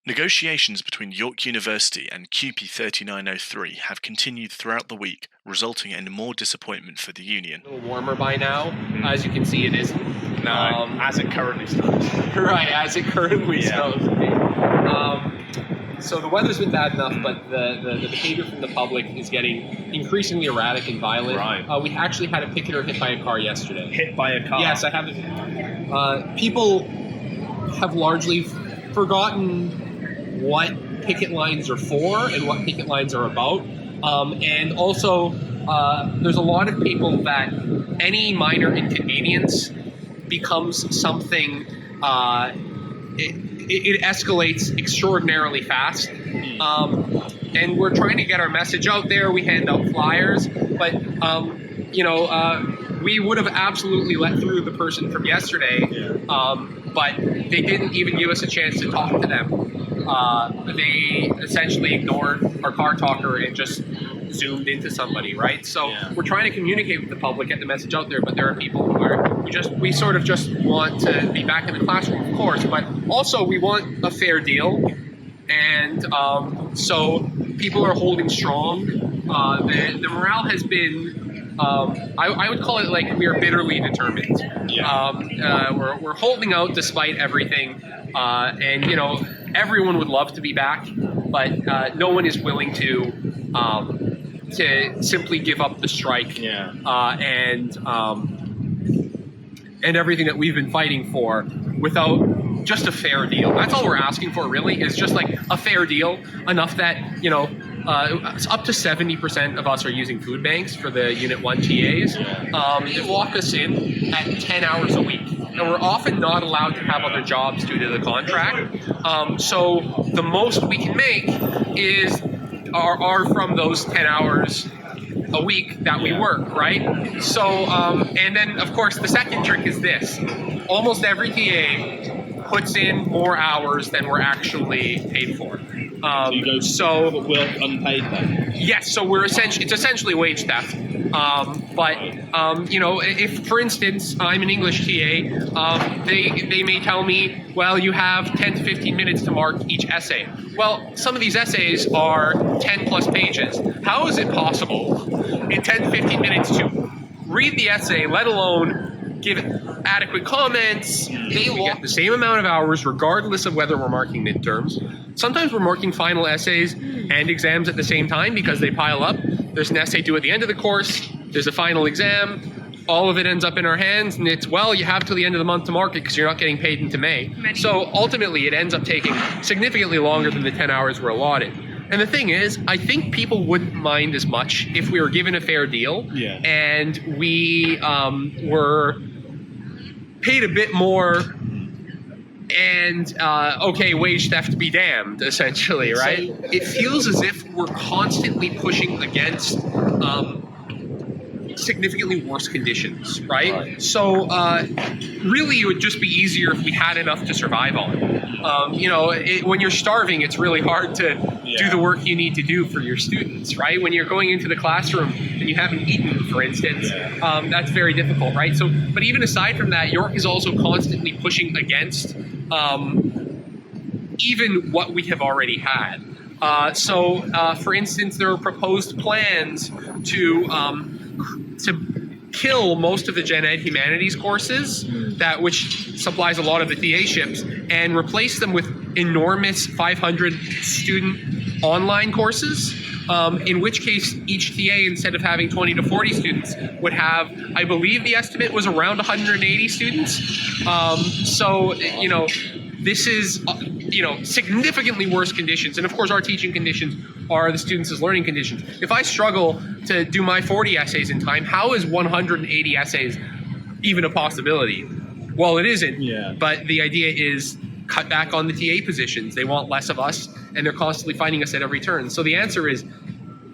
Negotiations between York University and CUPE 3903 have continued throughout the week, resulting in more disappointment for the union. A little warmer by now. As you can see, it isn't. No, as it currently stands. Right, as it currently snows. So the weather's been bad enough, but the behavior from the public is getting increasingly erratic and violent. Right. We actually had a picketer hit by a car yesterday. Hit by a car? Yes, I have. People have largely forgotten what picket lines are for and what picket lines are about. And also, there's a lot of people that any minor inconvenience becomes something, it escalates extraordinarily fast. And we're trying to get our message out there. We hand out flyers, but, we would have absolutely let through the person from yesterday, but they didn't even give us a chance to talk to them. They essentially ignored our car talker and just zoomed into somebody, right? So we're trying to communicate with the public, get the message out there, but there are people who are, we sort of just want to be back in the classroom, of course, but also we want a fair deal. And so people are holding strong. The morale has been, I would call it like we are bitterly determined. We're holding out despite everything. And, everyone would love to be back, but no one is willing to simply give up the strike and everything that we've been fighting for without just a fair deal. That's all we're asking for, really, is just like a fair deal, enough that, up to 70% of us are using food banks for the Unit 1 TAs. They lock us in at 10 hours a week. And we're often not allowed to have other jobs due to the contract. So the most we can make are from those 10 hours a week that we work, right? So, and then of course the second trick is this. Almost every TA puts in more hours than we're actually paid for. So you go work unpaid then? Yes, so it's essentially wage theft. If, for instance, I'm an English TA, they may tell me, well, you have 10 to 15 minutes to mark each essay. Well, some of these essays are 10 plus pages. How is it possible in 10 to 15 minutes to read the essay, let alone give adequate comments? They get the same amount of hours regardless of whether we're marking midterms. Sometimes we're marking final essays and exams at the same time because they pile up. There's an essay due at the end of the course, there's a final exam, all of it ends up in our hands, and it's, well, you have till the end of the month to mark it because you're not getting paid into May. So ultimately it ends up taking significantly longer than the 10 hours we're allotted. And the thing is, I think people wouldn't mind as much if we were given a fair deal and we were paid a bit more and, wage theft be damned, essentially, right? It feels as if we're constantly pushing against significantly worse conditions, right? So really it would just be easier if we had enough to survive on. When you're starving, it's really hard to do the work you need to do for your students, right? When you're going into the classroom and you haven't eaten, for instance, that's very difficult, right? So, but even aside from that, York is also constantly pushing against even what we have already had. For instance, there are proposed plans to kill most of the Gen Ed humanities courses, which supplies a lot of the TA ships, and replace them with enormous 500 student online courses, in which case each TA, instead of having 20 to 40 students, would have, I believe the estimate was around 180 students. This is, significantly worse conditions. And of course, our teaching conditions are the students' learning conditions. If I struggle to do my 40 essays in time, how is 180 essays even a possibility? Well, it isn't, but the idea is cut back on the TA positions. They want less of us, and they're constantly finding us at every turn. So the answer is,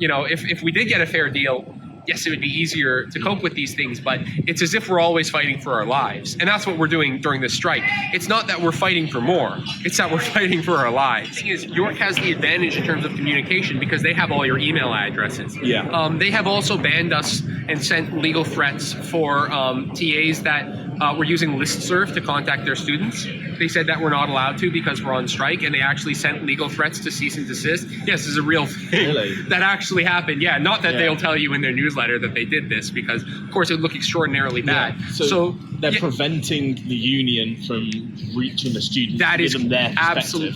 if we did get a fair deal, yes, it would be easier to cope with these things, but it's as if we're always fighting for our lives. And that's what we're doing during this strike. It's not that we're fighting for more, it's that we're fighting for our lives. The thing is, York has the advantage in terms of communication because they have all your email addresses. Yeah. They have also banned us and sent legal threats for TAs that were using listserv to contact their students. They said that we're not allowed to because we're on strike, and they actually sent legal threats to cease and desist. Yes, this is a real thing. Really? That actually happened. Yeah, not that they'll tell you in their newsletter that they did this, because of course it would look extraordinarily bad. Yeah. So they're preventing the union from reaching the students. That is their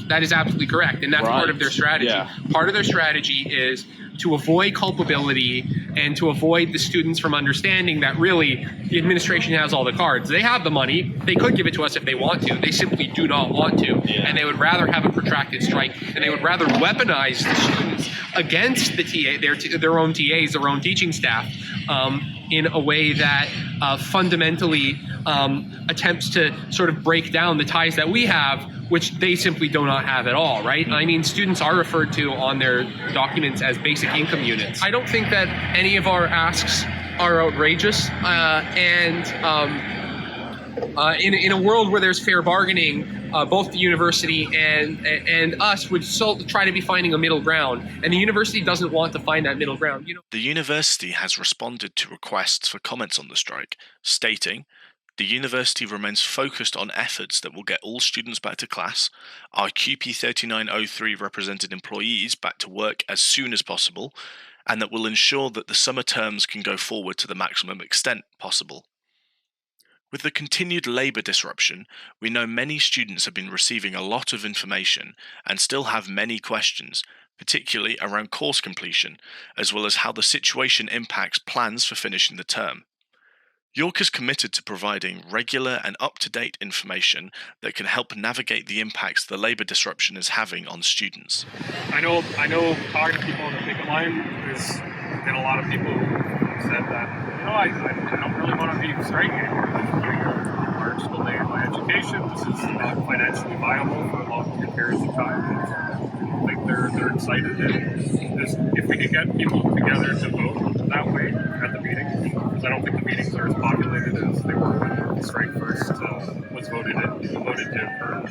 that is absolutely correct, and that's part of their strategy. Yeah. Part of their strategy is to avoid culpability and to avoid the students from understanding that really the administration has all the cards. They have the money. They could give it to us if they want to. They simply do not want to. Yeah. And they would rather have a protracted strike, and they would rather weaponize the students against the their own TAs, their own teaching staff, in a way that fundamentally attempts to sort of break down the ties that we have, which they simply do not have at all, right? I mean, students are referred to on their documents as basic income units. I don't think that any of our asks are outrageous, in a world where there's fair bargaining, both the university and us would still try to be finding a middle ground, and the university doesn't want to find that middle ground. The university has responded to requests for comments on the strike, stating, "The university remains focused on efforts that will get all students back to class, our CUPE 3903 represented employees back to work as soon as possible, and that will ensure that the summer terms can go forward to the maximum extent possible." With the continued labour disruption, we know many students have been receiving a lot of information and still have many questions, particularly around course completion, as well as how the situation impacts plans for finishing the term. York is committed to providing regular and up-to-date information that can help navigate the impacts the labour disruption is having on students. I know talking to people on the picket line, there's been a lot of people who said that, I don't really want to be striking anymore. I'm doing a large delay in my education. This is not financially viable for long periods of time. I think they're excited that if we could get people together to vote that way at the meeting, because I don't think the meetings are as populated as they were when the strike first was voted to occur.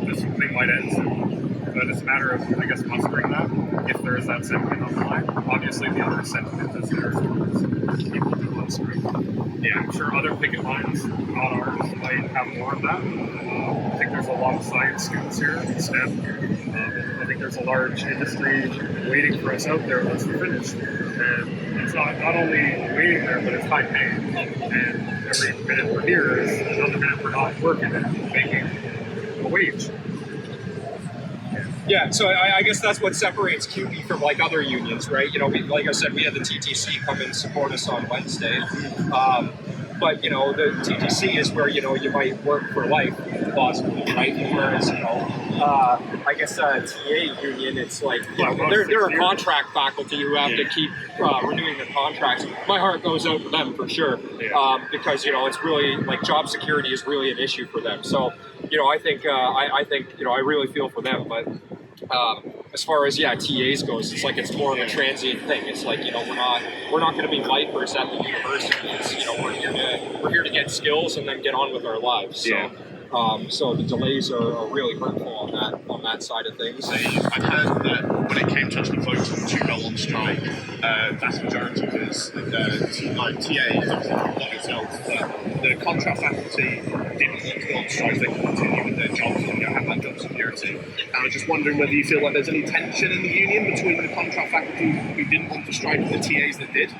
This thing might end soon. But it's a matter of, I guess, mustering that, if there is that sentiment on the line. Obviously, the other sentiment is there towards people who want strike. Yeah, I'm sure other picket lines, not ours, might have more of that. I think there's a lot of science students here in STEM. I think there's a large industry waiting for us out there once we're finished. And it's not only waiting there, but it's high paying. And every minute we're here is another minute we're not working and making a wage. Yeah, so I guess that's what separates CUPE from like other unions, right? Like I said, we had the TTC come and support us on Wednesday. But, the TTC is where, you might work for life, possibly, right? Whereas, I guess TA union, it's like, they're a contract faculty who have to keep renewing their contracts. My heart goes out to them for sure, because, it's really, like, job security is really an issue for them. So, I think, I really feel for them, but as far as TAs goes, it's like it's more of a transient thing. It's like we're not going to be lifers at the university. It's we're here to get skills and then get on with our lives. So. So the delays are really hurtful on that side of things. I've heard that when it came to actually voting to go on strike, vast majority of us, TAs, obviously not itself, but the contract faculty didn't want to go on strike. They could continue with their jobs and have that job security. And I was just wondering whether you feel like there's any tension in the union between the contract faculty who didn't want to strike and the TAs that did.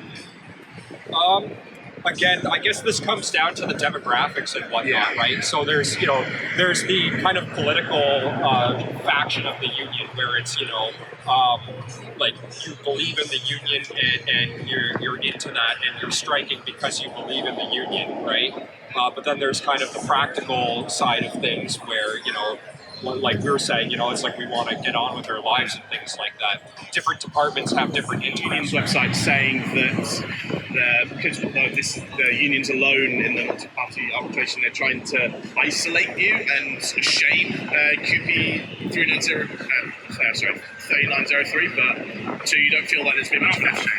Again, I guess this comes down to the demographics and whatnot, right? So there's the kind of political faction of the union where it's, like you believe in the union and you're into that and you're striking because you believe in the union, right? But then there's kind of the practical side of things where, like we were saying, it's like we want to get on with our lives and things like that. Different departments have different Union's website saying that because the union's alone in the multi-party arbitration, they're trying to isolate you and shame CUPE 390 sorry, 3903, but so you don't feel like there's been much pressure?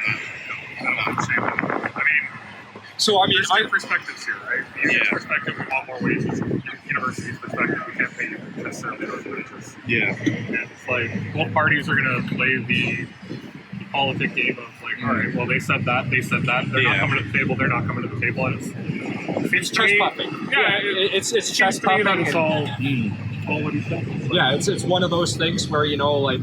I mean, So I mean, there's two perspectives here, right? The Yeah. perspective, we want more wages. University's perspective, we can't pay necessarily those wages. Yeah. And it's like both parties are going to play the politic game of like, all right, well, they said that, they're Yeah. not coming to the table, they're not coming to the table, and it's chest puffing. Yeah, It's seems chest to me puffing. that it's all what he said. Yeah, it's one of those things where like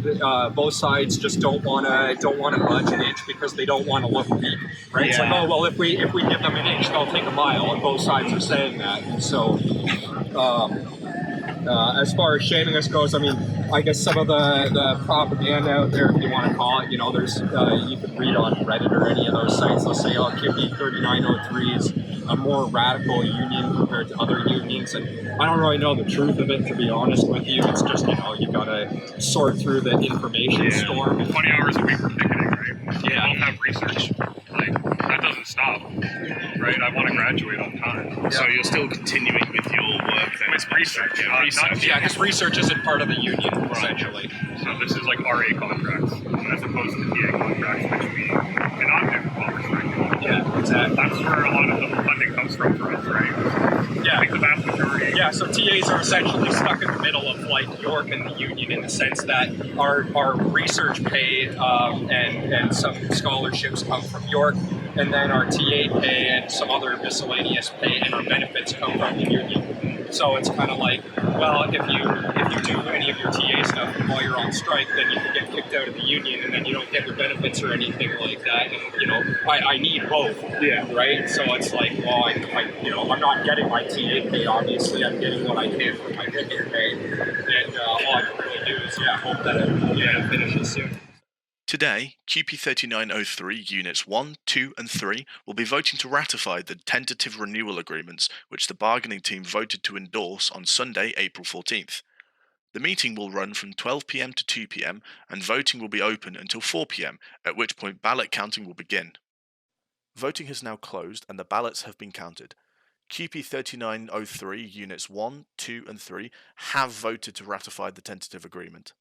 both sides just don't want to budge an inch because they don't want to look weak, right? It's like, Yeah. oh well, if we give them an inch, they'll take a mile, and both sides are saying that. And so, as far as shaming us goes, I mean, I guess some of the propaganda out there, if you want to call it, there's you can read on Reddit or any of those sites. They'll say, oh, CUPE 3903 is a more radical union compared to other unions, and I don't really know the truth of it, to be honest with you. It's just you gotta sort through the information storm. 20 hours a week for picketing, right? Yeah. We both have research. Like, that doesn't stop, right? I want to graduate on time. So you're still continuing with your work then? With research, Yeah, not research. Yeah, because research isn't part of the union essentially. So this is like RA contracts, as opposed to TA contracts, which we cannot do while we're striking. Yeah, exactly. That's where a lot of the funding comes from for us, right? I Yeah. think the vast majority. Yeah, so TAs are essentially stuck in the middle of like York and the union in the sense that our research pay and some scholarships come from York, and then our TA pay and some other miscellaneous pay and our benefits come from the union. So it's kind of like, well, if you do any of your TA stuff while you're on strike, then you can get kicked out of the union, and then you don't get your benefits or anything like that. And I need both. Yeah. Right. So it's like, well, I'm not getting my TA pay. Obviously, I'm getting what I can for my ticket pay, and all I can really do is hope that it finishes soon. Today, CUPE 3903 Units 1, 2 and 3 will be voting to ratify the tentative renewal agreements which the bargaining team voted to endorse on Sunday, April 14th. The meeting will run from 12 p.m. to 2 p.m. and voting will be open until 4 p.m, at which point ballot counting will begin. Voting has now closed and the ballots have been counted. CUPE 3903 Units 1, 2 and 3 have voted to ratify the tentative agreement.